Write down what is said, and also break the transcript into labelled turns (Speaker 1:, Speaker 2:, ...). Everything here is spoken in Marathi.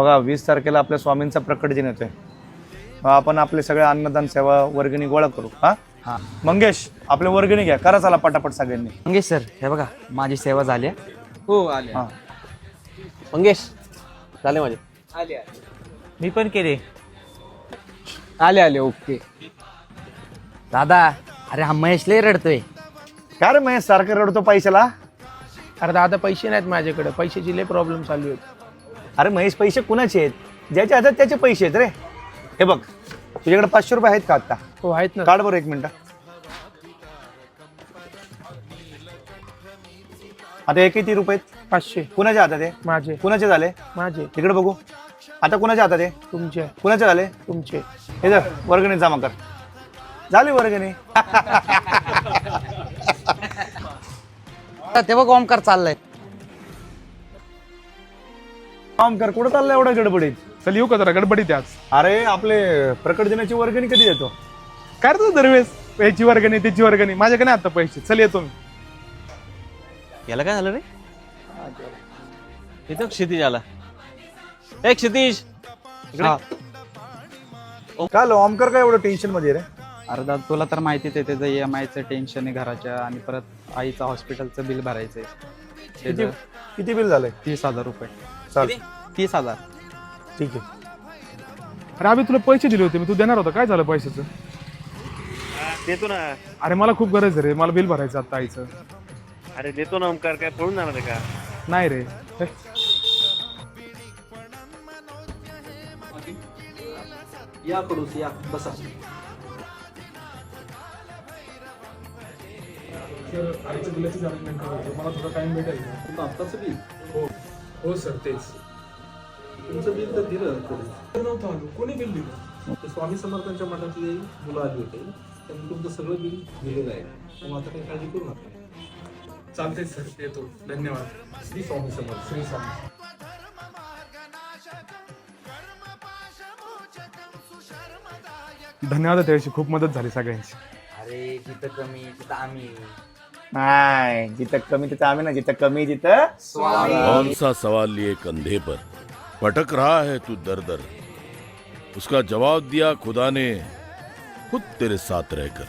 Speaker 1: बघा 20 तारखेला आपल्या स्वामींचा प्रकट दिन येतोय. आपण आपले सगळे अन्नदान सेवा वर्गणी गोळा करू. हा मंगेश आपले वर्गणी घ्या, करा चला पटापट सगळ्यांनी.
Speaker 2: मंगेश सर हे बघा माझी सेवा झाली.
Speaker 3: हो आले.
Speaker 1: हा
Speaker 3: मंगेश झाले माझे.
Speaker 2: आले मी पण केले.
Speaker 3: आले ओके.
Speaker 2: दादा अरे हा महेश लय रडतोय.
Speaker 1: काय रे महेश सारखं रडतो पैशाला?
Speaker 4: अरे दादा पैसे नाहीत माझ्याकडे, पैशाची लय प्रॉब्लेम चालू आहेत.
Speaker 1: अरे महेश पैसे कुणाचे आहेत? ज्याच्या हातात त्याचे पैसे आहेत रे. हे बघ तुझ्याकडे 500 रुपये आहेत का आता?
Speaker 4: हो आहेत ना.
Speaker 1: काढ बरं 1 मिनिट. आता हे किती रुपये आहेत?
Speaker 4: 500
Speaker 1: कुणाच्या हातात आहे?
Speaker 4: माझे.
Speaker 1: कुणाचे झाले?
Speaker 4: माझे.
Speaker 1: तिकडे बघू. आता कुणाच्या हातात आहे?
Speaker 4: तुमचे.
Speaker 1: कुणाचे झाले?
Speaker 4: तुमचे.
Speaker 1: हे जर वर्गणी जमा कर. झाली वर्गणी.
Speaker 2: ते बघ ओमकार चाललाय.
Speaker 1: ओमकार कुठं चाललाय एवढ्या गडबडीत?
Speaker 4: चल येऊ का जरा, गडबडीत आज.
Speaker 1: अरे आपले प्रकट दिनाची वर्गणी कधी देतो?
Speaker 4: काय रे तू दरवेळेस याची वर्गणी त्याची वर्गणी, माझ्याकडे नाही आता पैसे. चल येतो मी.
Speaker 3: याला काय झालं रे? इथं क्षितिज आला. एक क्षितिज
Speaker 2: हा.
Speaker 1: काय ओमकार काय एवढं टेन्शन मध्ये रे?
Speaker 5: अरे दादा तुला तर माहितीच आहे त्याचं EMI चं टेन्शन आहे घराच्या, आणि परत आईचं हॉस्पिटलचं बिल भरायचंय.
Speaker 1: किती किती बिल झालंय?
Speaker 5: 30,000 रुपये.
Speaker 1: चाल
Speaker 5: 30,000.
Speaker 1: ठीक आहे.
Speaker 4: अरे आम्ही तुला पैसे दिले होते, मी तू देणार होता. काय झालं पैशाचं?
Speaker 6: देतो ना.
Speaker 4: अरे मला खूप गरज आहे रे, मला बिल भरायचं आता आईचं.
Speaker 6: अरे देतो ना ओमकार, काय पळून जाणार आहे का?
Speaker 4: नाही रे.
Speaker 2: या कडूस या बसा.
Speaker 4: आईचं बिलाचं अरेंजमेंट करायचं, मला थोडा टाइम भेटेल का?
Speaker 2: आत्ताच बिल
Speaker 4: हो सर तेच.
Speaker 2: तुमचं बिल तर दिलं
Speaker 4: नव्हतं आलो. कोणी बिल दिलं?
Speaker 7: स्वामी समर्थांच्या मठातली मुलं आली होती, त्यांनी तुमचं सगळं बिल दिलेलं आहे. मग आता काही काळजी करू नका.
Speaker 4: चालतंय सर, येतो. धन्यवाद.
Speaker 7: श्री स्वामी समर्थ.
Speaker 4: श्री स्वामी. धन्यवाद. त्याची खूप मदत झाली सगळ्यांची.
Speaker 2: अरे जिथं कमी तिथं आम्ही.
Speaker 1: नाही जिथं कमी तिथं आम्ही ना, जिथं कमी तिथं
Speaker 8: कौन सा सवाल लिए कंधे पर पटक रहा है तू दर दर, उसका जवाब दिया खुदा ने खुद तेरे साथ रहकर.